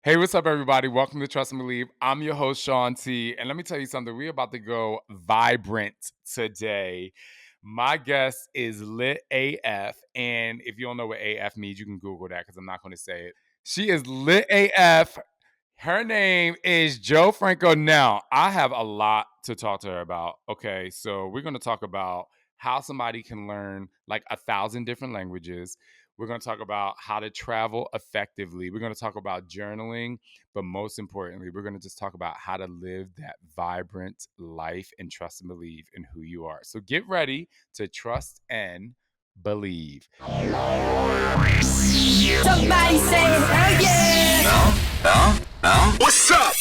Hey, what's up, everybody? Welcome to Trust and Believe. I'm your host, Shaun T. And let me tell you something. We're about to go vibrant today. My guest is Lit AF. And if you don't know what AF means, you can Google that because I'm not going to say it. She is Lit AF. Her name is Jo Franco. Now, I have a lot to talk to her about. Okay, so we're going to talk about how somebody can learn like 1,000 different languages. We're going to talk about how to travel effectively. We're going to talk about journaling, but most importantly, we're going to just talk about how to live that vibrant life and trust and believe in who you are. So get ready to trust and believe. Somebody say hell yeah! No? What's up?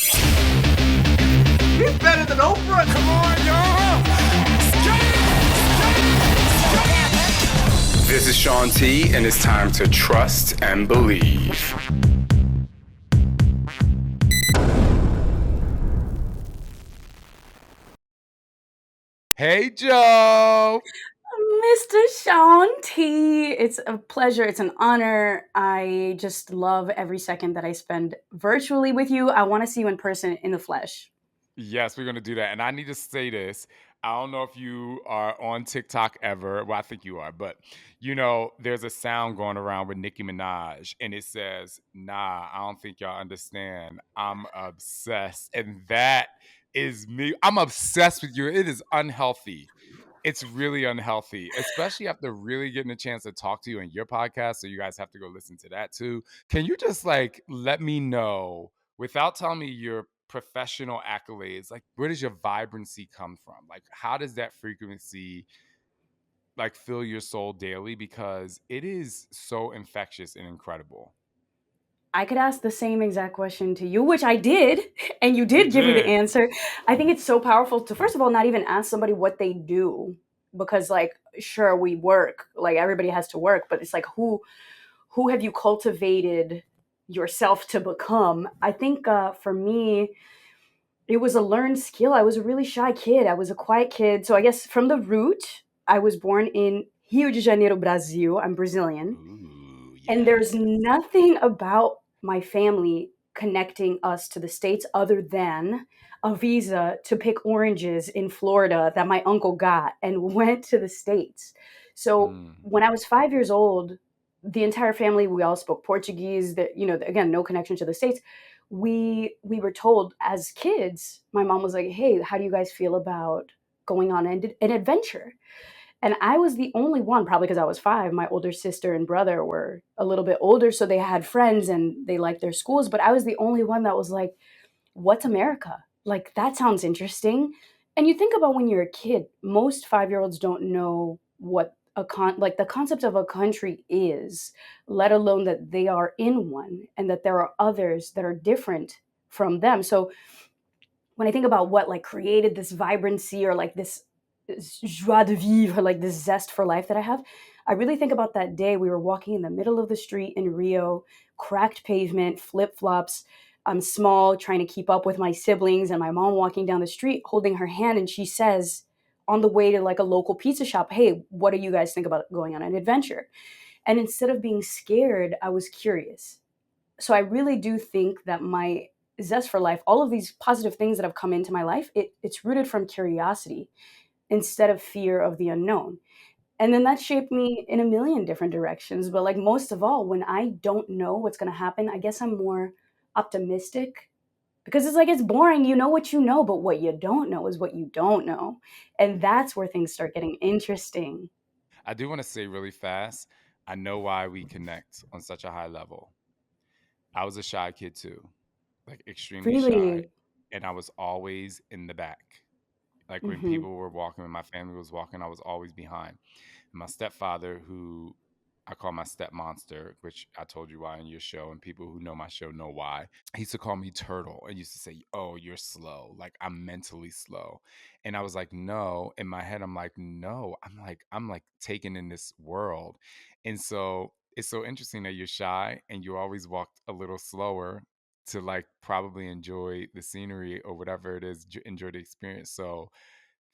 He's better than Oprah! Come on, y'all! This is Shaun T, and it's time to trust and believe. Hey, Jo! Mr. Shaun T. It's a pleasure. It's an honor. I just love every second that I spend virtually with you. I want to see you in person, in the flesh. Yes, we're going to do that. And I need to say this. I don't know if you are on TikTok ever. Well, I think you are. But, there's a sound going around with Nicki Minaj. And it says, nah, I don't think y'all understand. I'm obsessed. And that is me. I'm obsessed with you. It is unhealthy. It's really unhealthy, especially after really getting a chance to talk to you in your podcast. So you guys have to go listen to that too. Can you just let me know without telling me your professional accolades, like where does your vibrancy come from? Like how does that frequency fill your soul daily? Because it is so infectious and incredible. I could ask the same exact question to you, which I did, and you You did give me the did. answer. I think it's so powerful to, first of all, not even ask somebody what they do, because, like, sure, we work, like everybody has to work, but it's like, who have you cultivated yourself to become? I think for me, it was a learned skill. I was a really shy kid. I was a quiet kid. So I guess from the root, I was born in Rio de Janeiro, Brazil. I'm Brazilian. Ooh, And yes. there's nothing about my family connecting us to the States other than a visa to pick oranges in Florida that my uncle got and went to the States. So Mm. when I was 5 years old, the entire family, we all spoke Portuguese. That, again, no connection to the States. We were told as kids. My mom was like, "Hey, how do you guys feel about going on an adventure?" And I was the only one, probably because I was 5. My older sister and brother were a little bit older, so they had friends and they liked their schools. But I was the only one that was like, "What's America? Like, that sounds interesting." And you think about when you're a kid, most 5-year-olds don't know what like the concept of a country is, let alone that they are in one and that there are others that are different from them. So when I think about what like created this vibrancy or like this joie de vivre, like this zest for life that I have, I really think about that day we were walking in the middle of the street in Rio, cracked pavement, flip flops. I'm small, trying to keep up with my siblings, and my mom walking down the street holding her hand, and she says, on the way to like a local pizza shop, "Hey, what do you guys think about going on an adventure?" And instead of being scared, I was curious. So I really do think that my zest for life, all of these positive things that have come into my life, it's rooted from curiosity instead of fear of the unknown. And then that shaped me in a million different directions. But like most of all, when I don't know what's going to happen, I guess I'm more optimistic because it's like it's boring. You know what you know, but what you don't know is what you don't know. And that's where things start getting interesting. I do want to say really fast, I know why we connect on such a high level. I was a shy kid too, like extremely shy. Really. And I was always in the back. Like when Hmm. people were walking, when my family was walking, I was always behind. And my stepfather, who I call my step monster, which I told you why in your show, and people who know my show know why. He used to call me Turtle and used to say, "Oh, you're slow. Like I'm mentally slow." And I was like, "No." In my head, I'm like, "No." I'm like taken in this world. And so it's so interesting that you're shy and you always walked a little slower to like probably enjoy the scenery or whatever it is, enjoy the experience. So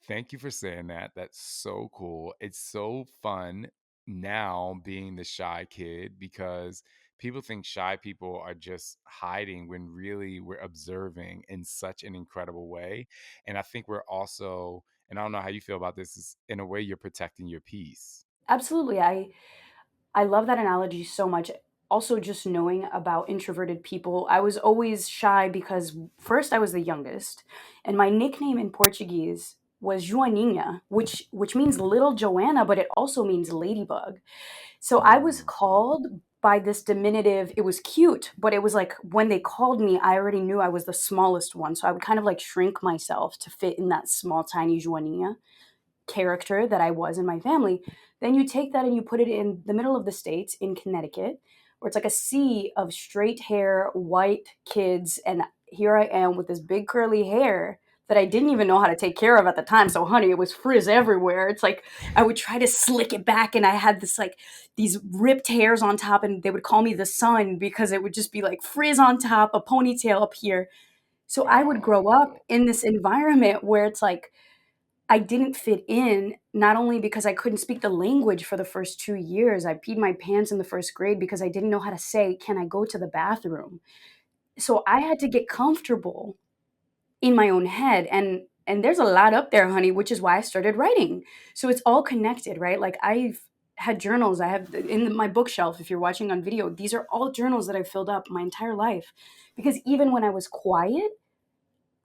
thank you for saying that. That's so cool. It's so fun now being the shy kid because people think shy people are just hiding when really we're observing in such an incredible way. And I think we're also, and I don't know how you feel about this, is in a way you're protecting your peace. Absolutely. I love that analogy so much. Also, just knowing about introverted people, I was always shy because first I was the youngest, and my nickname in Portuguese was Joaninha, which means little Joanna, but it also means ladybug. So I was Mm. called by this diminutive. It was cute, but it was like when they called me, I already knew I was the smallest one, so I would kind of like shrink myself to fit in that small, tiny Joaninha character that I was in my family. Then you take that and you put it in the middle of the States in Connecticut, where it's like a sea of straight hair, white kids. And here I am with this big curly hair that I didn't even know how to take care of at the time. So, honey, it was frizz everywhere. It's like I would try to slick it back, and I had this like these ripped hairs on top, and they would call me the sun because it would just be like frizz on top, a ponytail up here. So, I would grow up Oh. in this environment where it's like, I didn't fit in, not only because I couldn't speak the language for the first 2 years. I peed my pants in the 1st grade because I didn't know how to say, "Can I go to the bathroom?" So I had to get comfortable in my own head, and there's a lot up there, honey, which is why I started writing. So it's all connected, right? Like, I've had journals. I have in my bookshelf, if you're watching on video, these are all journals that I've filled up my entire life. Because even when I was quiet,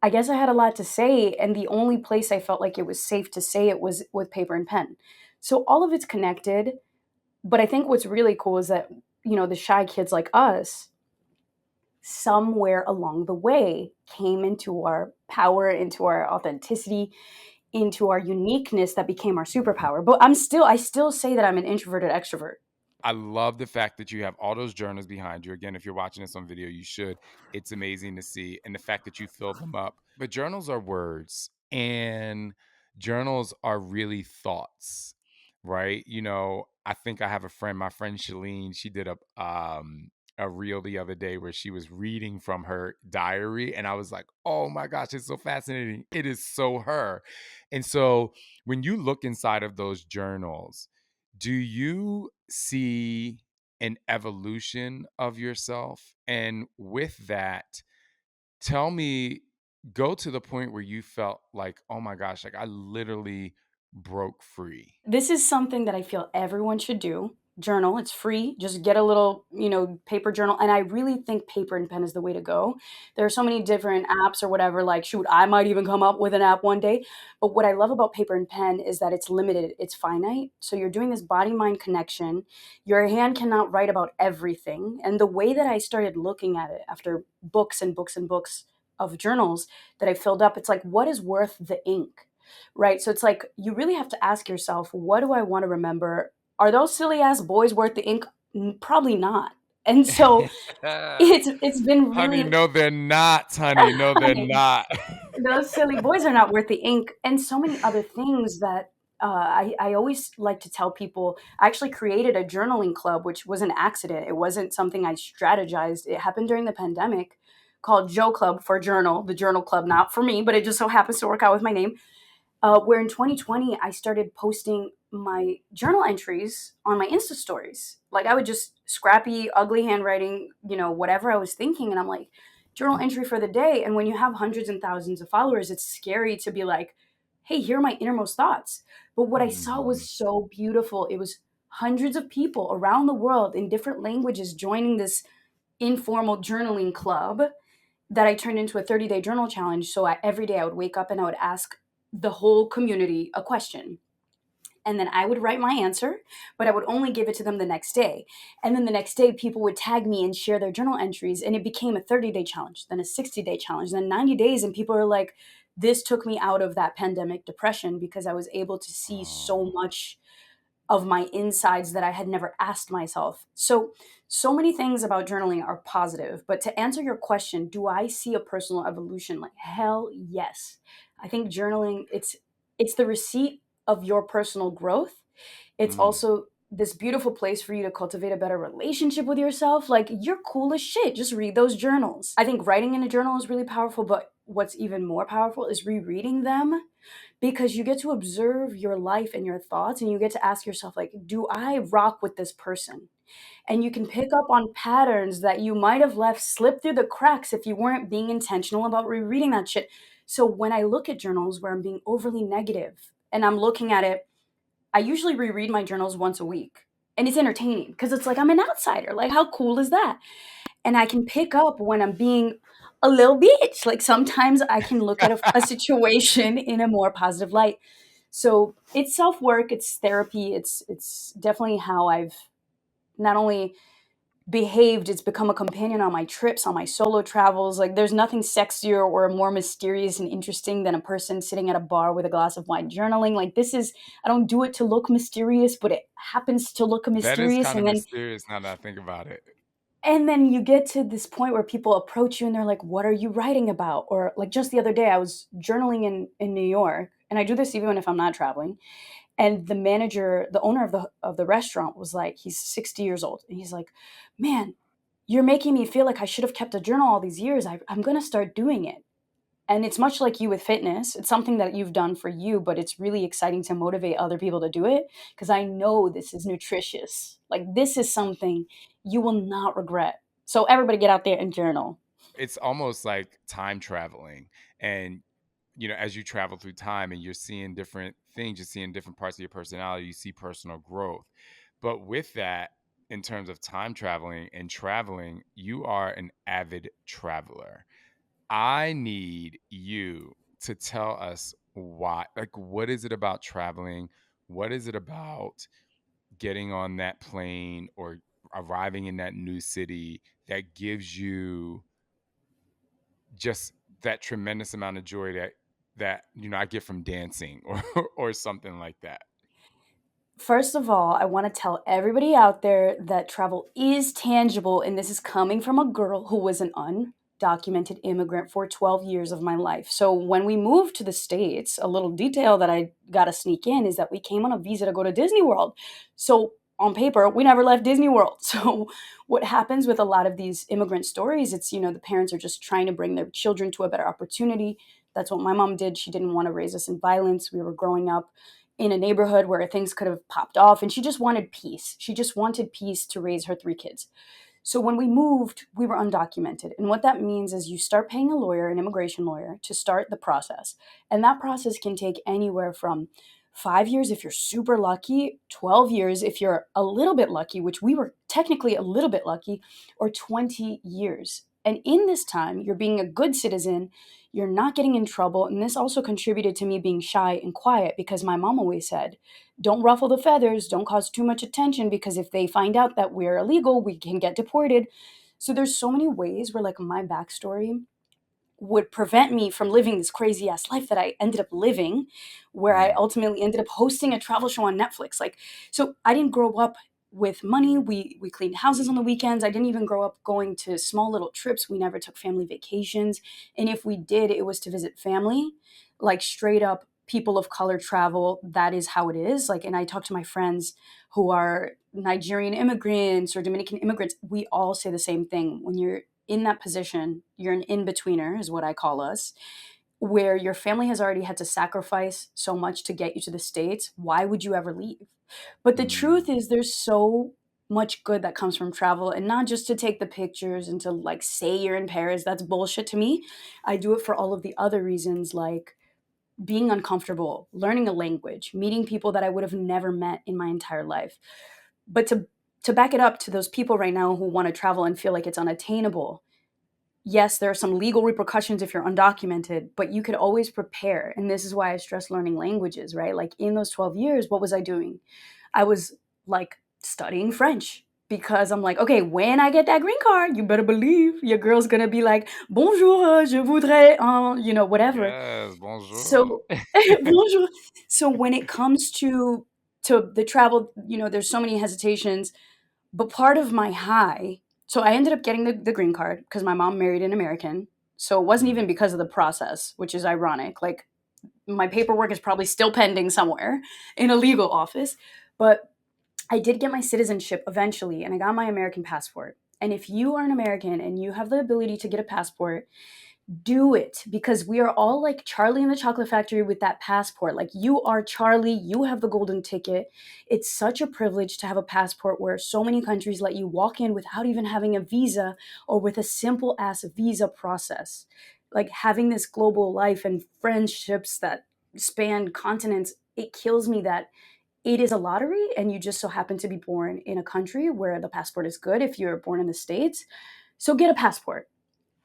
I guess I had a lot to say, and the only place I felt like it was safe to say it was with paper and pen. So all of it's connected, but I think what's really cool is that, the shy kids like us, somewhere along the way, came into our power, into our authenticity, into our uniqueness that became our superpower. But I still say that I'm an introverted extrovert. I love the fact that you have all those journals behind you. Again, if you're watching this on video, you should. It's amazing to see. And the fact that you filled them up. But journals are words, and journals are really thoughts, right? I think I have a friend, my friend Shalene, she did a reel the other day where she was reading from her diary. And I was like, oh my gosh, it's so fascinating. It is so her. And so when you look inside of those journals, do you see an evolution of yourself? And with that, tell me, go to the point where you felt like, oh my gosh, like I literally broke free. This is something that I feel everyone should do. Journal, it's free. Just get a little, paper journal. And I really think paper and pen is the way to go. There are so many different apps or whatever. Like, shoot, I might even come up with an app one day. But what I love about paper and pen is that it's limited, it's finite. So you're doing this body mind connection. Your hand cannot write about everything. And the way that I started looking at it after books and books and books of journals that I filled up, it's like, what is worth the ink? Right? So it's like you really have to ask yourself, what do I want to remember? Are those silly ass boys worth the ink? Probably not. And so it's been Honey, really no, they're not, honey. No, they're not. those silly boys are not worth the ink, and so many other things that I always like to tell people. I actually created a journaling club, which was an accident. It wasn't something I strategized. It happened during the pandemic, called Joe Club for Journal, the journal club, not for me, but it just so happens to work out with my name. Where in 2020, I started posting my journal entries on my Insta stories. Like, I would just scrappy, ugly handwriting, whatever I was thinking. And I'm like, journal entry for the day. And when you have hundreds and thousands of followers, it's scary to be like, hey, here are my innermost thoughts. But what I saw Mhm. was so beautiful. It was hundreds of people around the world in different languages joining this informal journaling club that I turned into a 30-day journal challenge. So every day I would wake up and I would ask the whole community a question. And then I would write my answer, but I would only give it to them the next day. And then the next day, people would tag me and share their journal entries. And it became a 30-day challenge, then a 60-day challenge, then 90 days. And people are like, this took me out of that pandemic depression because I was able to see so Oh. much of my insides that I had never asked myself. So many things about journaling are positive, but to answer your question, do I see a personal evolution? Like, hell yes. I think journaling, it's the receipt of your personal growth. It's Mm. also this beautiful place for you to cultivate a better relationship with yourself. Like, you're cool as shit. Just read those journals. I think writing in a journal is really powerful, but what's even more powerful is rereading them, because you get to observe your life and your thoughts, and you get to ask yourself, like, do I rock with this person? And you can pick up on patterns that you might have left slip through the cracks if you weren't being intentional about rereading that shit. So when I look at journals where I'm being overly negative and I'm looking at it, I usually reread my journals once a week. And it's entertaining because it's like I'm an outsider. Like, how cool is that? And I can pick up when I'm being a little bitch. Like, sometimes I can look at a situation in a more positive light. So it's self-work, it's therapy, it's definitely how I've not only behaved, it's become a companion on my trips, on my solo travels. Like, there's nothing sexier or more mysterious and interesting than a person sitting at a bar with a glass of wine journaling. Like, this is, I don't do it to look mysterious, but it happens to look That is mysterious. kind of And then mysterious now that I think about it. you get to this point where people approach you and they're like, what are you writing about? Or like just the other day, I was journaling in New York, and I do this even if I'm not traveling. And the manager, the owner of the restaurant was like, he's 60 years old. And he's like, man, you're making me feel like I should have kept a journal all these years. I'm going to start doing it. And it's much like you with fitness. It's something that you've done for you, but it's really exciting to motivate other people to do it because I know this is nutritious. Like, this is something you will not regret. So everybody get out there and journal. It's almost like time traveling. And, as you travel through time and you're seeing different things, you're seeing different parts of your personality, you see personal growth. But with that, in terms of time traveling and traveling, you are an avid traveler. I need you to tell us why. Like, what is it about traveling? What is it about getting on that plane or arriving in that new city that gives you just that tremendous amount of joy that I get from dancing or or something like that? First of all, I want to tell everybody out there that travel is tangible, and this is coming from a girl who was an undocumented immigrant for 12 years of my life. So when we moved to the States, a little detail that I got to sneak in is that we came on a visa to go to Disney World. So on paper, we never left Disney World. So what happens with a lot of these immigrant stories, it's, the parents are just trying to bring their children to a better opportunity. That's what my mom did. She didn't want to raise us in violence. We were growing up in a neighborhood where things could have popped off, and she just wanted peace. She just wanted peace to raise her 3 kids. So when we moved, we were undocumented. And what that means is you start paying a lawyer, an immigration lawyer, to start the process. And that process can take anywhere from 5 years if you're super lucky, 12 years if you're a little bit lucky, which we were technically a little bit lucky, or 20 years. And in this time, you're being a good citizen, you're not getting in trouble. And this also contributed to me being shy and quiet because my mom always said, don't ruffle the feathers, don't cause too much attention, because if they find out that we're illegal, we can get deported. So there's so many ways where like my backstory would prevent me from living this crazy ass life that I ended up living, where I Mm. ultimately ended up hosting a travel show on Netflix. Like, so I didn't grow up with money. We cleaned houses on the weekends. I didn't even grow up going to small little trips. We never took family vacations. And if we did, it was to visit family, like straight up people of color travel. That is how it is. Like, and I talk to my friends who are Nigerian immigrants or Dominican immigrants. We all say the same thing. When you're in that position, you're an in-betweener, is what I call us, where your family has already had to sacrifice so much to get you to the States. Why would you ever leave? But the Mm. truth is, there's so much good that comes from travel, and not just to take the pictures and to like say you're in Paris. That's bullshit to me. I do it for all of the other reasons, like being uncomfortable, learning a language, meeting people that I would have never met in my entire life. But to back it up to those people right now who want to travel and feel like it's unattainable, yes, there are some legal repercussions if you're undocumented, but you could always prepare. And this is why I stress learning languages, right? Like in those 12 years, what was I doing? I was like studying French because I'm like, okay, when I get that green card, you better believe your girl's gonna be like, bonjour, je voudrais, whatever. Yes, bonjour. So, bonjour. So when it comes to the travel, there's so many hesitations, but part of my high, so I ended up getting the green card because my mom married an American. So it wasn't Mm. even because of the process, which is ironic. Like, my paperwork is probably still pending somewhere in a legal office. But I did get my citizenship eventually, and I got my American passport. And if you are an American and you have the ability to get a passport, Do it, because we are all like Charlie in the Chocolate Factory with that passport. Like, you are Charlie, you have the golden ticket. It's such a privilege to have a passport where so many countries let you walk in without even having a visa, or with a simple ass visa process. Like, having this global life and friendships that span continents, it kills me that it is a lottery and you just so happen to be born in a country where the passport is good if you're born in the States. So get a passport.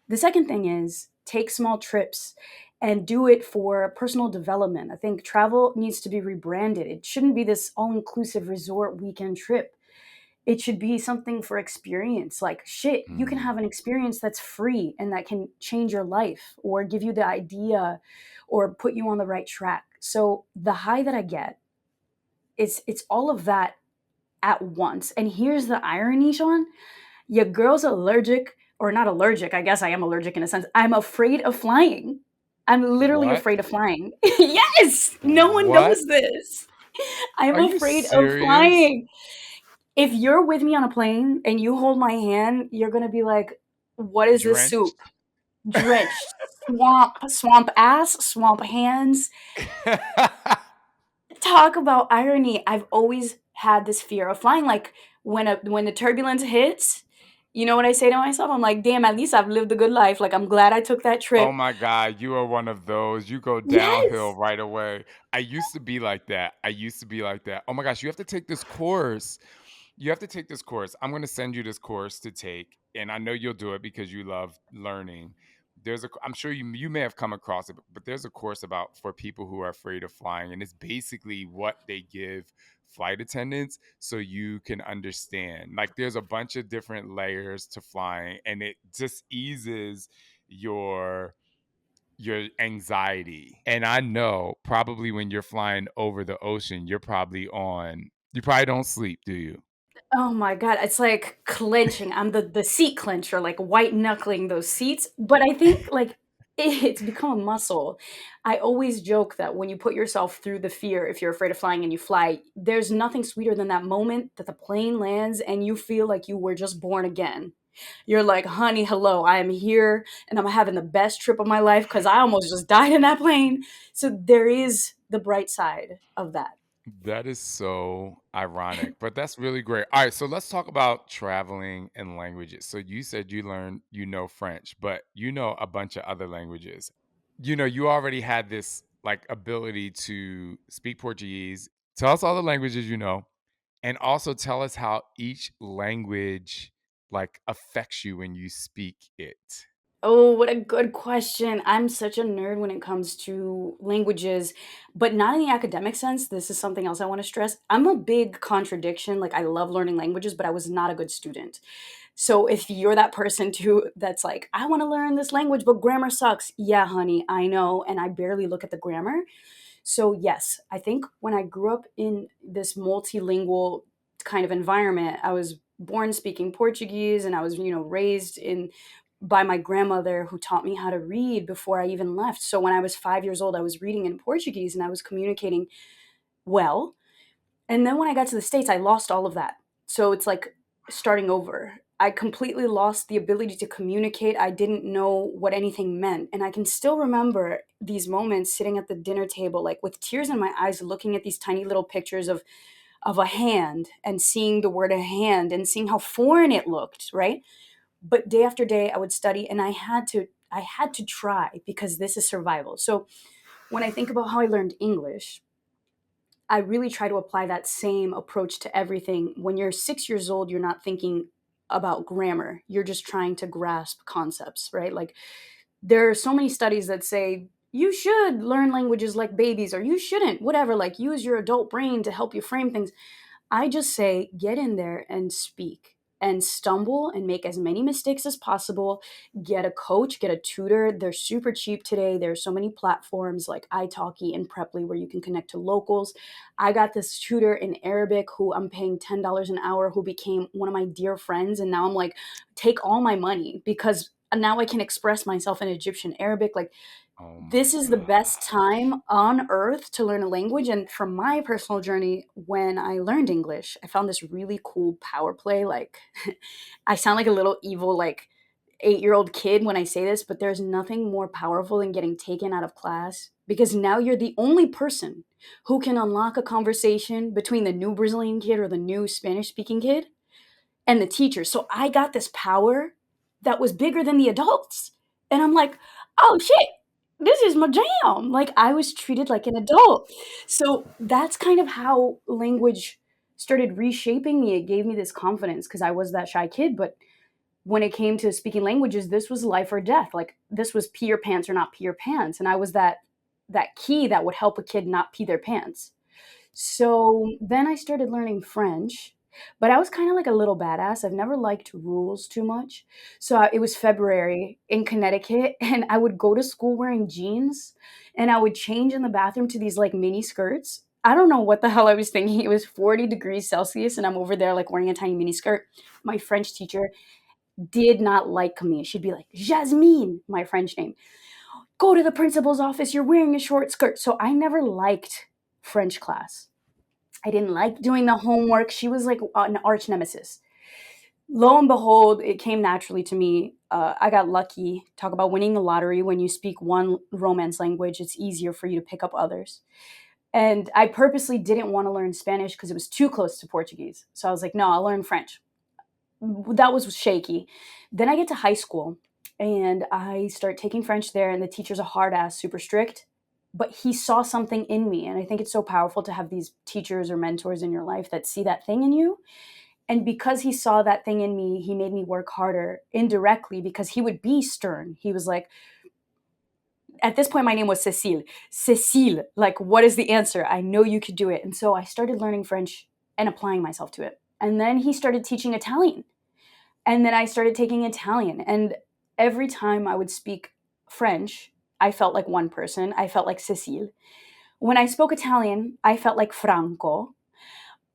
The second thing is take small trips and do it for personal development. I think travel needs to be rebranded. It shouldn't be this all inclusive resort weekend trip. It should be something for experience. Like, shit, you can have an experience that's free and that can change your life or give you the idea or put you on the right track. So the high that I get is it's all of that at once. And here's the irony, Shaun. Your girl's allergic, or not allergic. I guess I am allergic in a sense. I'm afraid of flying. I'm literally What? afraid of flying. Yes, no one What? knows this. I'm Are you afraid of serious? flying. If you're with me on a plane and you hold my hand, you're gonna be like, "What is this soup? Drenched? Drenched, swamp ass, swamp hands." Talk about irony. I've always had this fear of flying. Like, when the turbulence hits, you know what I say to myself? I'm like, damn, at least I've lived a good life. Like, I'm glad I took that Oh trip. my God, you are one of those. You go downhill Yes. right away. I used to be like that. I used to be like that. Oh my gosh, you have to take this course. You have to take this course. I'm going to send you this course to take, and I know you'll do it because you love learning. I'm sure you may have come across it, but there's a course about for people who are afraid of flying, and it's basically what they give flight attendants so you can understand. Like, there's a bunch of different layers to flying, and it just eases your anxiety. And I know probably when you're flying over the ocean, you probably don't sleep, do you? Oh my god, it's like clenching. I'm the seat clencher, like white knuckling those seats. But I think like it's become a muscle. I always joke that when you put yourself through the fear, if you're afraid of flying and you fly, there's nothing sweeter than that moment that the plane lands and you feel like you were just born again. You're like, honey, hello, I am here and I'm having the best trip of my life because I almost just died in that plane. So there is the bright side of that. That is so ironic, but that's really great. All right, so let's talk about traveling and languages. So you said you know French, but you know a bunch of other languages. You already had this like ability to speak Portuguese. Tell us all the languages you know, and also tell us how each language like affects you when you speak it. Oh, what a good question. I'm such a nerd when it comes to languages, but not in the academic sense. This is something else I want to stress. I'm a big contradiction. Like, I love learning languages, but I was not a good student. So if you're that person too that's like, I want to learn this language, but grammar sucks. Yeah, honey, I know. And I barely look at the grammar. So, yes, I think when I grew up in this multilingual kind of environment, I was born speaking Portuguese and I was, raised in by my grandmother who taught me how to read before I even left. So when I was 5 years old, I was reading in Portuguese and I was communicating well. And then when I got to the States, I lost all of that. So it's like starting over. I completely lost the ability to communicate. I didn't know what anything meant. And I can still remember these moments sitting at the dinner table, like with tears in my eyes, looking at these tiny little pictures of a hand and seeing the word a hand and seeing how foreign it looked, right? But day after day I would study and I had to try because this is survival. So when I think about how I learned English, I really try to apply that same approach to everything. When you're 6 years old, you're not thinking about grammar. You're just trying to grasp concepts, right? Like, there are so many studies that say you should learn languages like babies or you shouldn't, whatever, like use your adult brain to help you frame things. I just say get in there and speak and stumble and make as many mistakes as possible. Get a coach, get a tutor. They're super cheap today. There's so many platforms like italki and Preply where you can connect to locals. I got this tutor in Arabic who I'm paying $10 an hour, who became one of my dear friends. And now I'm like, take all my money because now I can express myself in Egyptian Arabic. Like, Oh my this is the best gosh. time on earth to learn a language. And from my personal journey, when I learned English, I found this really cool power play. Like, I sound like a little evil, like 8-year-old kid when I say this, but there's nothing more powerful than getting taken out of class, because now you're the only person who can unlock a conversation between the new Brazilian kid or the new Spanish speaking kid and the teacher. So I got this power that was bigger than the adults. And I'm like, oh shit, this is my jam. Like, I was treated like an adult. So that's kind of how language started reshaping me. It gave me this confidence because I was that shy kid. But when it came to speaking languages, this was life or death. Like, this was pee your pants or not pee your pants. And I was that key that would help a kid not pee their pants. So then I started learning French, but I was kind of like a little badass. I've never liked rules too much. So it was February in Connecticut, and I would go to school wearing jeans, and I would change in the bathroom to these like mini skirts. I don't know what the hell I was thinking. It was 40 degrees Celsius, and I'm over there like wearing a tiny mini skirt. My French teacher did not like me. She'd be like, Jasmine, my French name, go to the principal's office. You're wearing a short skirt. So I never liked French class. I didn't like doing the homework. She was like an arch nemesis. Lo and behold, it came naturally to me. I got lucky. Talk about winning the lottery. When you speak one Romance language, it's easier for you to pick up others. And I purposely didn't want to learn Spanish because it was too close to Portuguese. So I was like, no, I'll learn French. That was shaky. Then I get to high school and I start taking French there, and the teacher's a hard ass, super strict. But he saw something in me. And I think it's so powerful to have these teachers or mentors in your life that see that thing in you. And because he saw that thing in me, he made me work harder indirectly, because he would be stern. He was like, at this point, my name was Cecile. Cecile, like, what is the answer? I know you could do it. And so I started learning French and applying myself to it. And then he started teaching Italian. And then I started taking Italian. And every time I would speak French, I felt like one person. I felt like Cecile. When I spoke Italian, I felt like Franco.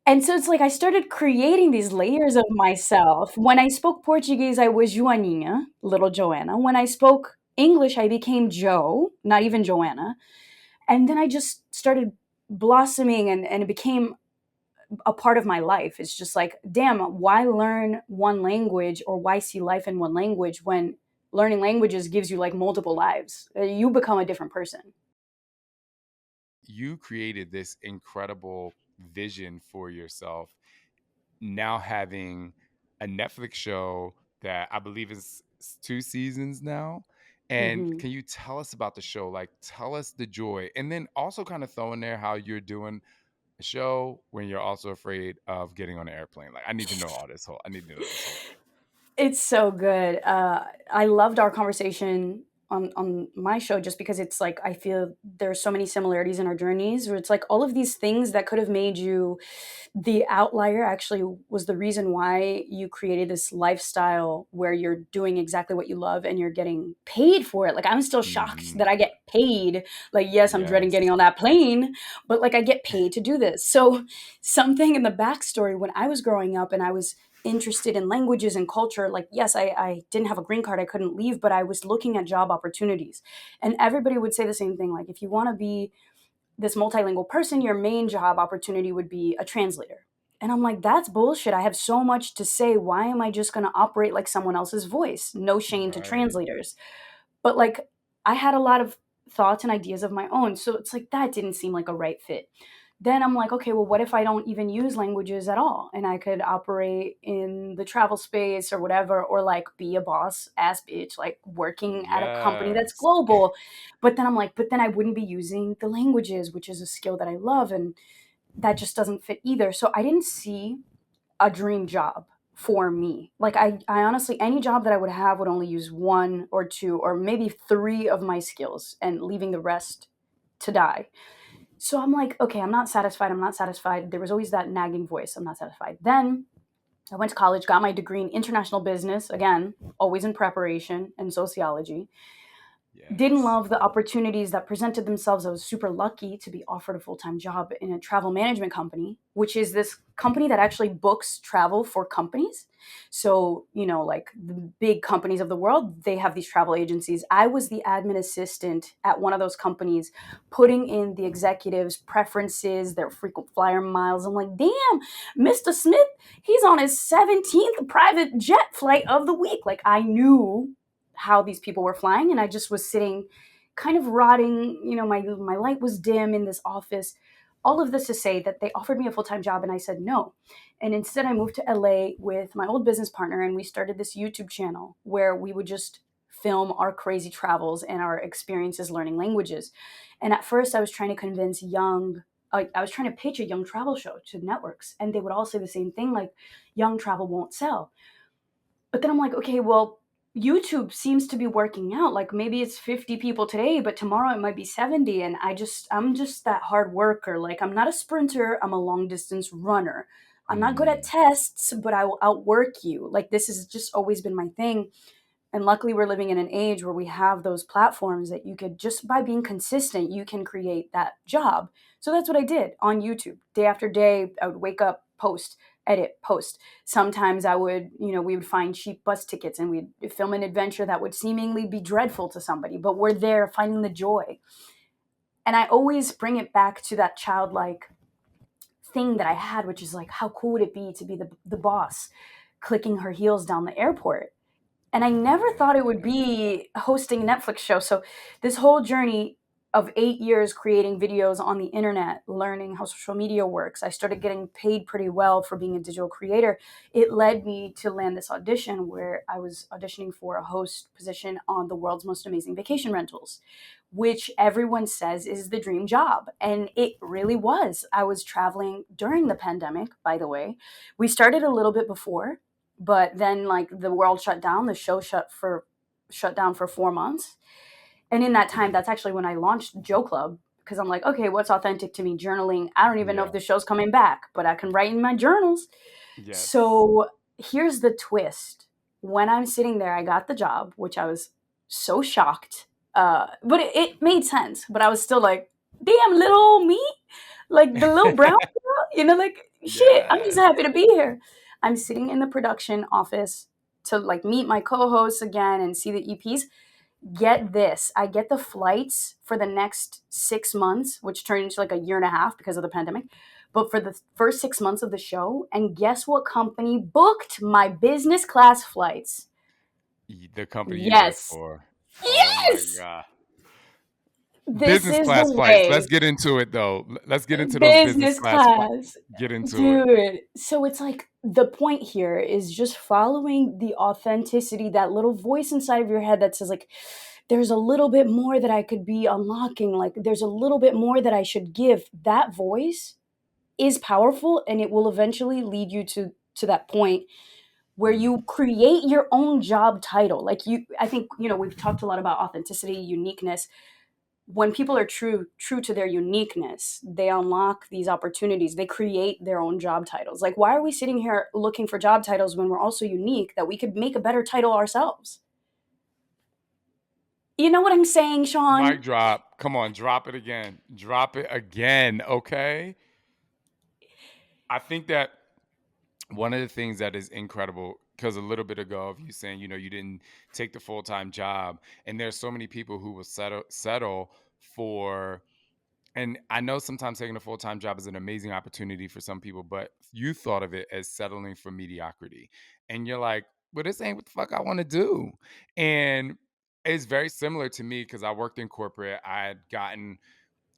And so it's like I started creating these layers of myself. When I spoke Portuguese, I was Joaninha, little Joanna. When I spoke English, I became Jo, not even Joanna. And then I just started blossoming, and it became a part of my life. It's just like, damn, why learn one language or why see life in one language when learning languages gives you like multiple lives? You become a different person. You created this incredible vision for yourself, now having a Netflix show that I believe is 2 seasons now. And Hmm. can you tell us about the show? Like, tell us the joy, and then also kind of throw in there how you're doing a show when you're also afraid of getting on an airplane. Like, I need to know all this whole. I need to know this whole thing. It's so good. I loved our conversation on my show, just because it's like I feel there's so many similarities in our journeys, where it's like all of these things that could have made you the outlier actually was the reason why you created this lifestyle where you're doing exactly what you love and you're getting paid for it. Like, I'm still shocked Mhm. that I get paid. Like, yes, I'm dreading Yes. getting on that plane, but like, I get paid to do this. So something in the backstory, when I was growing up and I was interested in languages and culture, like, yes, I didn't have a green card, I couldn't leave, but I was looking at job opportunities. And everybody would say the same thing, like, if you want to be this multilingual person, your main job opportunity would be a translator. And I'm like, that's bullshit. I have so much to say. Why am I just going to operate like someone else's voice? No shame to Right. translators. But like, I had a lot of thoughts and ideas of my own. So it's like, that didn't seem like a right fit. Then I'm like, okay, well, what if I don't even use languages at all? And I could operate in the travel space or whatever, or like be a boss ass bitch, like working at a company that's Yes. global. But then I'm like, but then I wouldn't be using the languages, which is a skill that I love. And that just doesn't fit either. So I didn't see a dream job for me. Like, I honestly, any job that I would have would only use one or two or maybe three of my skills and leaving the rest to die. So I'm like, okay, I'm not satisfied. I'm not satisfied. There was always that nagging voice. I'm not satisfied. Then I went to college, got my degree in international business, again, always in preparation and sociology. Didn't Yes. love the opportunities that presented themselves. I was super lucky to be offered a full-time job in a travel management company, which is this company that actually books travel for companies. So, like the big companies of the world, they have these travel agencies. I was the admin assistant at one of those companies, putting in the executives' preferences, their frequent flyer miles. I'm like, damn, Mr. Smith, he's on his 17th private jet flight of the week. Like, I knew how these people were flying, and I just was sitting kind of rotting. My light was dim in this office. All of this to say that they offered me a full-time job and I said no. And instead I moved to LA with my old business partner, and we started this YouTube channel where we would just film our crazy travels and our experiences learning languages. And at first I was trying to convince I was trying to pitch a young travel show to networks, and they would all say the same thing, like, young travel won't sell. But then I'm like, okay, well, YouTube seems to be working out. Like, maybe it's 50 people today, but tomorrow it might be 70. And I'm just that hard worker. Like, I'm not a sprinter, I'm a long distance runner. I'm not good at Mm. tests, but I will outwork you. Like, this has just always been my thing. And luckily, we're living in an age where we have those platforms that you could, just by being consistent, you can create that job. So that's what I did on YouTube. Day after day, I would wake up, post, edit, post. Sometimes we would find cheap bus tickets and we'd film an adventure that would seemingly be dreadful to somebody, but we're there finding the joy. And I always bring it back to that childlike thing that I had, which is like, how cool would it be to be the boss clicking her heels down the airport? And I never thought it would be hosting a Netflix show. So this whole journey of 8 years creating videos on the internet, learning how social media works, I started getting paid pretty well for being a digital creator. It led me to land this audition where I was auditioning for a host position on the world's most amazing vacation rentals, which everyone says is the dream job. And it really was. I was traveling during the pandemic, by the way. We started a little bit before, but then, like, the world shut down, the show shut down for 4 months. And in that time, that's actually when I launched Joe Club, because I'm like, okay, what's authentic to me? Journaling. I don't even know if Yeah. the show's coming back, but I can write in my journals. Yes. So here's the twist. When I'm sitting there, I got the job, which I was so shocked. But it made sense. But I was still like, damn, little old me, like the little brown girl, like, shit. I'm just Yes. happy to be here. I'm sitting in the production office to, like, meet my co-hosts again and see the EPs. Get this, I get the flights for the next 6 months, which turned into like a year and a half because of the pandemic, but for the first 6 months of the show. And guess what company booked my business class flights? The company you work Yes. for. Oh my Yes. God. This Business is the class flights. Let's way. get into it though. Let's get into those business Business class flights. class. Get into it. Dude. So it's like, the point here is just following the authenticity, that little voice inside of your head that says, like, there's a little bit more that I could be unlocking. Like, there's a little bit more that I should give. That voice is powerful, and it will eventually lead you to that point where Mm. you create your own job title. Like, I think, we've talked a lot about authenticity, uniqueness. When people are true to their uniqueness, they unlock these opportunities, they create their own job titles. Like, why are we sitting here looking for job titles when we're also unique, that we could make a better title ourselves? You know what I'm saying, Shaun? Mic drop. Come on, drop it again. Drop it again, okay? I think that one of the things that is incredible, because a little bit ago of you saying, you didn't take the full-time job, and there's so many people who will settle for, and I know sometimes taking a full-time job is an amazing opportunity for some people, but you thought of it as settling for mediocrity. And you're like, well, this ain't what the fuck I want to do. And it's very similar to me because I worked in corporate. I had gotten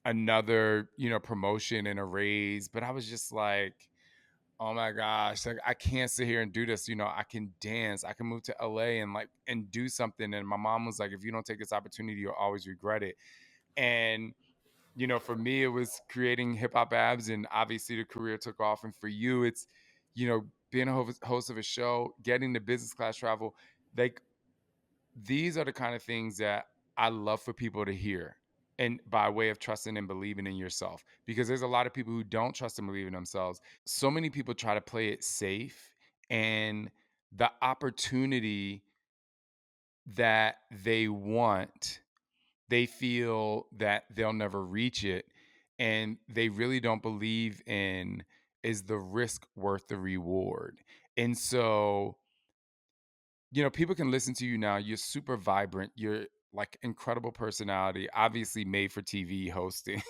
another, promotion and a raise, but I was just like, oh my gosh, like I can't sit here and do this. I can dance, I can move to LA and do something. And my mom was like, if you don't take this opportunity, you'll always regret it. And for me, it was creating hip hop abs, and obviously the career took off. And for you, it's, being a host of a show, getting the business class travel. Like, these are the kind of things that I love for people to hear. And by way of trusting and believing in yourself, because there's a lot of people who don't trust and believe in themselves. So many people try to play it safe, and the opportunity that they want they feel that they'll never reach it, and they really don't believe in, is the risk worth the reward? And so, people can listen to you now. You're super vibrant. You're like incredible personality, obviously made for TV hosting.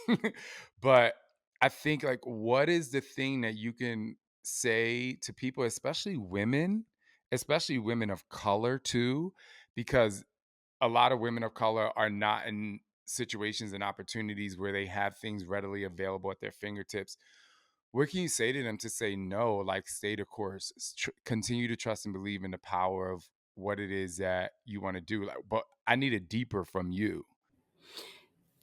But I think, like, what is the thing that you can say to people, especially women of color too, because a lot of women of color are not in situations and opportunities where they have things readily available at their fingertips. What can you say to them to say no, like stay the course, continue to trust and believe in the power of what it is that you want to do? Like, but I need it deeper from you.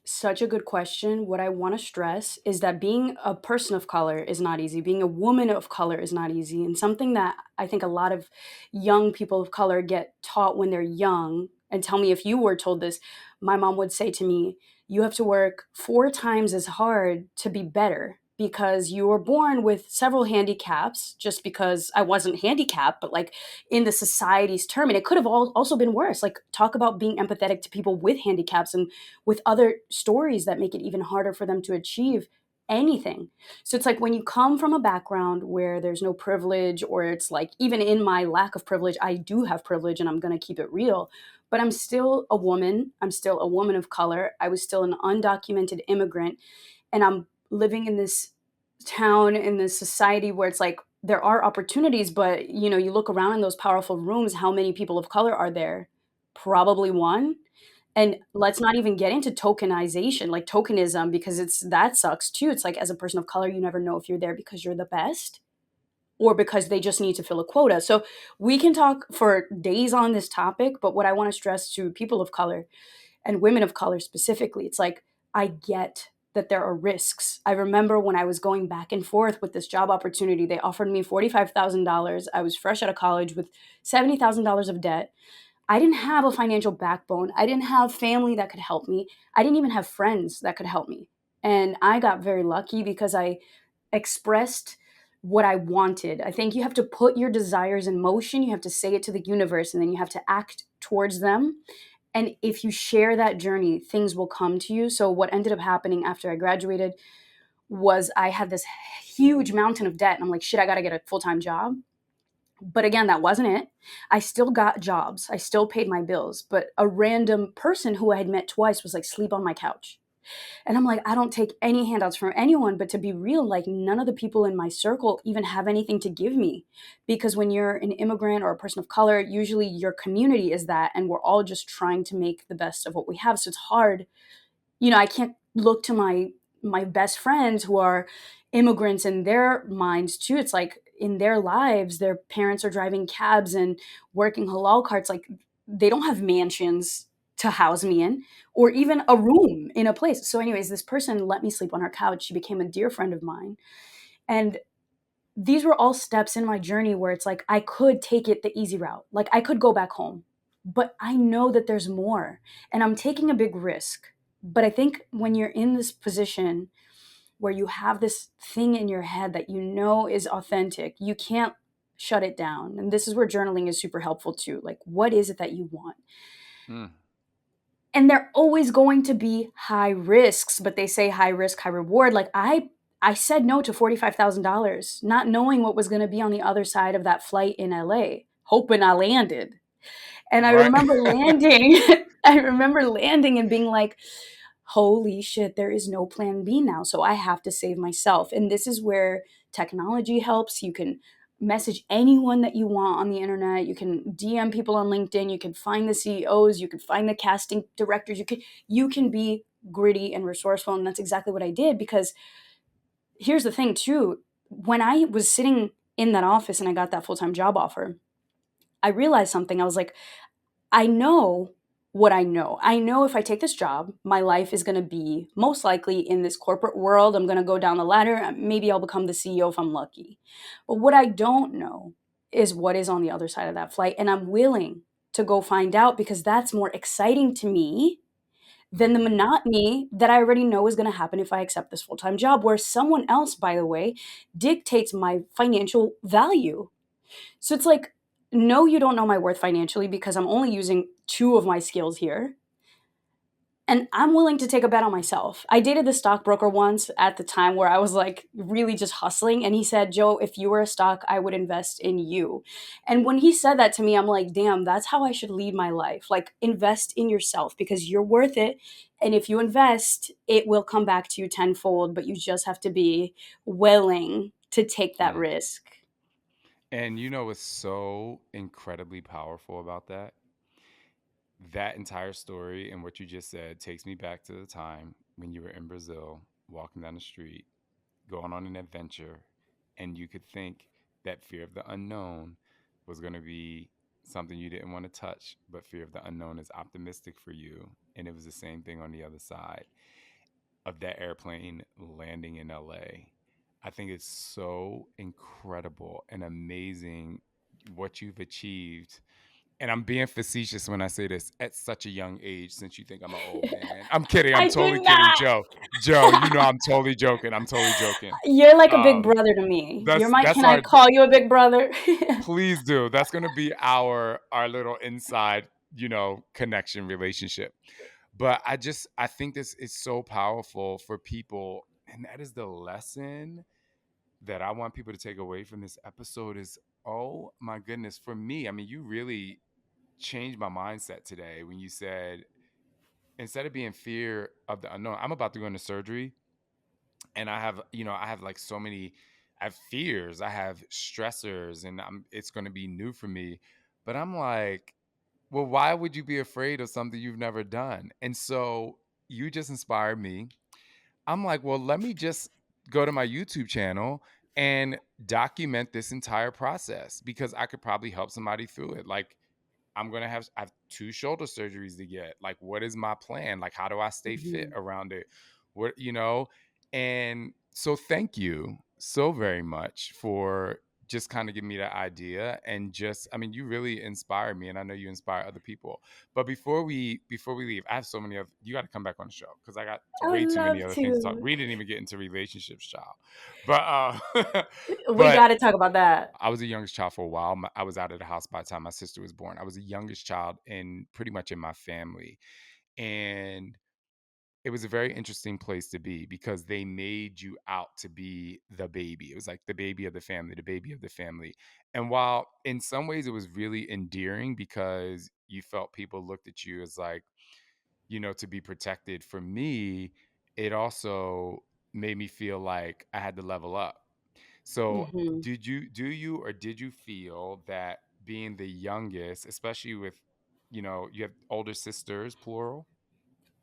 Such a good question. What I want to stress is that being a person of color is not easy. Being a woman of color is not easy. And something that I think a lot of young people of color get taught when they're young, and tell me if you were told this, my mom would say to me, you have to work 4 times as hard to be better because you were born with several handicaps, just because I wasn't handicapped, but like in the society's term. And it could have also been worse. Like, talk about being empathetic to people with handicaps and with other stories that make it even harder for them to achieve anything. So it's like when you come from a background where there's no privilege, or it's like, even in my lack of privilege, I do have privilege and I'm going to keep it real. But I'm still a woman. I'm still a woman of color. I was still an undocumented immigrant. And I'm living in this town, in this society where it's like there are opportunities, but you look around in those powerful rooms, how many people of color are there? Probably one. And let's not even get into tokenization, like tokenism, because that sucks too. It's like, as a person of color, you never know if you're there because you're the best or because they just need to fill a quota. So we can talk for days on this topic, but what I want to stress to people of color and women of color specifically, it's like, I get that there are risks. I remember when I was going back and forth with this job opportunity, they offered me $45,000. I was fresh out of college with $70,000 of debt. I didn't have a financial backbone. I didn't have family that could help me. I didn't even have friends that could help me. And I got very lucky because I expressed what I wanted. I think you have to put your desires in motion. You have to say it to the universe, and then you have to act towards them. And if you share that journey, things will come to you. So what ended up happening after I graduated was I had this huge mountain of debt. And I'm like, shit, I got to get a full-time job. But again, that wasn't it. I still got jobs. I still paid my bills. But a random person who I had met twice was like, sleep on my couch. And I'm like, I don't take any handouts from anyone. But to be real, like, none of the people in my circle even have anything to give me. Because when you're an immigrant or a person of color, usually your community is that. And we're all just trying to make the best of what we have. So it's hard. I can't look to my best friends who are immigrants in their minds too. It's like, in their lives, their parents are driving cabs and working halal carts. Like, they don't have mansions to house me in, or even a room in a place. So anyways, this person let me sleep on her couch. She became a dear friend of mine. And these were all steps in my journey where it's like, I could take it the easy route. Like, I could go back home, but I know that there's more, and I'm taking a big risk. But I think when you're in this position where you have this thing in your head that is authentic, you can't shut it down. And this is where journaling is super helpful too. Like, what is it that you want? Mm. And there are always going to be high risks, but they say high risk, high reward. Like, I said no to $45,000, not knowing what was going to be on the other side of that flight in LA, hoping I landed. And I Right. remember landing, I remember landing and being like, holy shit, there is no plan B now. So I have to save myself. And this is where technology helps. You can message anyone that you want on the internet. You can DM people on LinkedIn. You can find the CEOs. You can find the casting directors. You can be gritty and resourceful. And that's exactly what I did, because here's the thing too. When I was sitting in that office and I got that full-time job offer, I realized something. I was like, I know what I know. I know if I take this job, my life is going to be most likely in this corporate world. I'm going to go down the ladder. Maybe I'll become the CEO if I'm lucky. But what I don't know is what is on the other side of that flight. And I'm willing to go find out, because that's more exciting to me than the monotony that I already know is going to happen if I accept this full-time job, where someone else, by the way, dictates my financial value. So it's like, no, you don't know my worth financially, because I'm only using 2 of my skills here. And I'm willing to take a bet on myself. I dated the stockbroker once at the time where I was like really just hustling. And he said, Jo, if you were a stock, I would invest in you. And when he said that to me, I'm like, damn, that's how I should lead my life. Like, invest in yourself because you're worth it. And if you invest, it will come back to you tenfold, but you just have to be willing to take that Mm. risk. And you know what's so incredibly powerful about that? That entire story and what you just said takes me back to the time when you were in Brazil, walking down the street, going on an adventure, and you could think that fear of the unknown was going to be something you didn't want to touch, but fear of the unknown is optimistic for you. And it was the same thing on the other side of that airplane landing in LA. I think it's so incredible and amazing what you've achieved. And I'm being facetious when I say this at such a young age, since you think I'm an old man. I'm kidding. I'm I totally do kidding, not. Joe. Joe, you know I'm totally joking. I'm totally joking. You're like a big Um, brother to me. You're that's my, that's can I our call you a big brother? please do. That's gonna be our little inside, connection relationship. But I think this is so powerful for people, and that is the lesson that I want people to take away from this episode is, oh my goodness, for me, I mean, you really changed my mindset today when you said, instead of being fear of the unknown, I'm about to go into surgery, and I have like so many, I have fears, I have stressors, and it's going to be new for me. But I'm like, well, why would you be afraid of something you've never done? And so you just inspired me. I'm like, well, let me just go to my YouTube channel and document this entire process because I could probably help somebody through it. Like, I have two shoulder surgeries to get. Like, what is my plan? Like, how do I stay fit Mhm. around it? What? And so thank you so very much for just kind of giving me that idea. And just, I mean, you really inspired me, and I know you inspire other people. But before we leave, I have so many of you got to come back on the show because I got I would way too many love other things to talk. to. We didn't even get into relationships, child. But We but got to talk about that. I was the youngest child for a while. I was out of the house by the time my sister was born. I was the youngest child in pretty much in my family. And it was a very interesting place to be because they made you out to be the baby. It was like the baby of the family, the baby of the family. And while in some ways it was really endearing because you felt people looked at you as like, to be protected, for me, it also made me feel like I had to level up. So, Hmm. did you feel that being the youngest, especially with, you have older sisters, plural?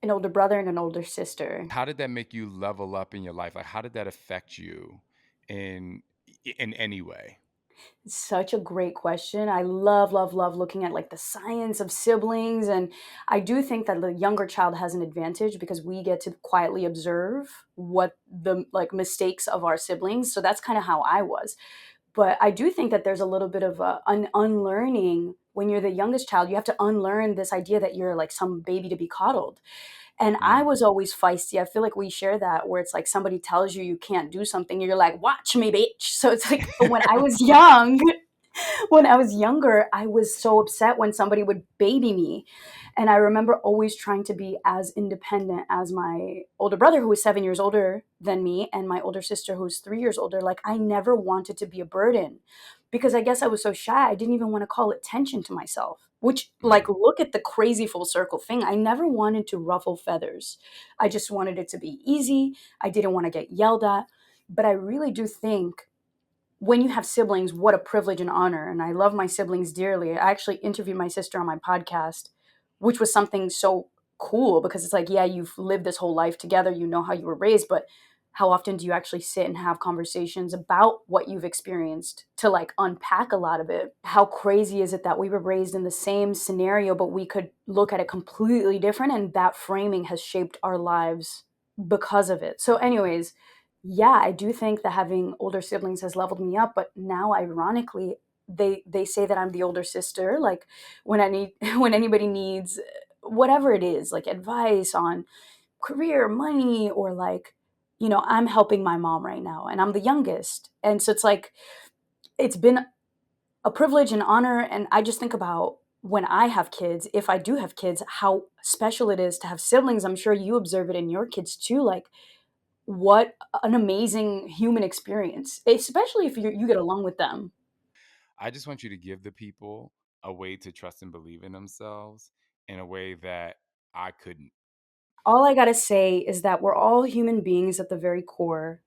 An older brother and an older sister. How did that make you level up in your life? Like, how did that affect you in in any way? Such a great question. I love, love, love looking at like the science of siblings. And I do think that the younger child has an advantage because we get to quietly observe what the like mistakes of our siblings. So that's kind of how I was. But I do think that there's a little bit of an unlearning when you're the youngest child. You have to unlearn this idea that you're like some baby to be coddled. And I Mm, was always feisty. I feel like we share that where it's like somebody tells you you can't do something, you're like, watch me, bitch. So it's like, but when I was young, when I was younger, I was so upset when somebody would baby me. And I remember always trying to be as independent as my older brother, who was 7 years older than me, and my older sister, who's 3 years older. Like, I never wanted to be a burden because I guess I was so shy. I didn't even want to call attention to myself, which, like, mm, look at the crazy full circle thing. I never wanted to ruffle feathers. I just wanted it to be easy. I didn't want to get yelled at. But I really do think when you have siblings, what a privilege and honor. And I love my siblings dearly. I actually interviewed my sister on my podcast, which was something so cool because it's like, yeah, you've lived this whole life together, you know how you were raised, but how often do you actually sit and have conversations about what you've experienced to like unpack a lot of it? How crazy is it that we were raised in the same scenario, but we could look at it completely different, and that framing has shaped our lives because of it. So, anyways, yeah, I do think that having older siblings has leveled me up, but now ironically, they say that I'm the older sister. Like when I need when anybody needs whatever it is, like advice on career, money, or like, I'm helping my mom right now and I'm the youngest. And so it's like it's been a privilege and honor. And I just think about when I have kids, if I do have kids, how special it is to have siblings. I'm sure you observe it in your kids too. Like, what an amazing human experience, especially if you get along with them. I just want you to give the people a way to trust and believe in themselves in a way that I couldn't. All I gotta say is that we're all human beings at the very core,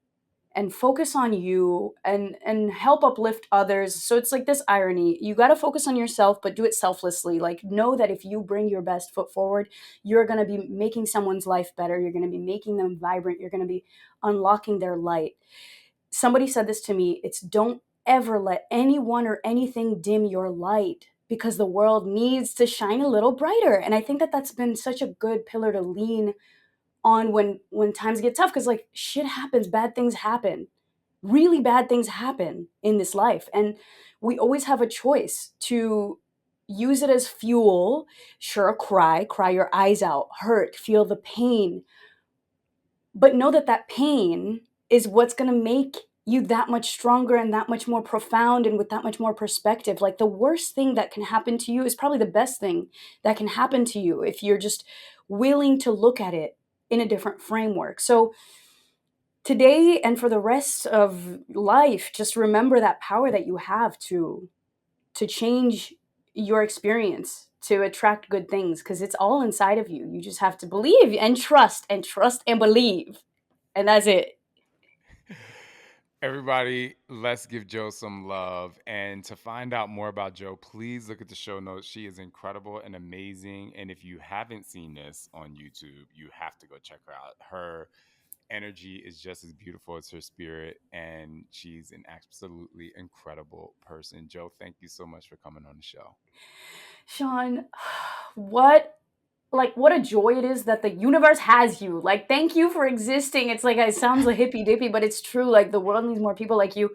and focus on you and help uplift others. So it's like this irony. You got to focus on yourself but do it selflessly. Like, know that if you bring your best foot forward, you're going to be making someone's life better. You're going to be making them vibrant. You're going to be unlocking their light. Somebody said this to me. It's don't ever let anyone or anything dim your light, because the world needs to shine a little brighter. And I think that that's been such a good pillar to lean on when times get tough, because like shit happens, bad things happen, really bad things happen in this life, and we always have a choice to use it as fuel. Sure, cry your eyes out, hurt, feel the pain, but know that that pain is what's going to make you that much stronger and that much more profound and with that much more perspective. Like, the worst thing that can happen to you is probably the best thing that can happen to you if you're just willing to look at it in a different framework. So today and for the rest of life, just remember that power that you have to change your experience to attract good things, because it's all inside of you. You just have to believe and trust and believe, and that's it. Everybody, let's give Jo some love. And to find out more about Jo, please look at the show notes. She is incredible and amazing. And if you haven't seen this on YouTube, you have to go check her out. Her energy is just as beautiful as her spirit, and she's an absolutely incredible person. Jo, thank you so much for coming on the show. Shaun, what what a joy it is that the universe has you. Like, thank you for existing. It's like, it sounds like hippy dippy, but it's true. Like, the world needs more people like you.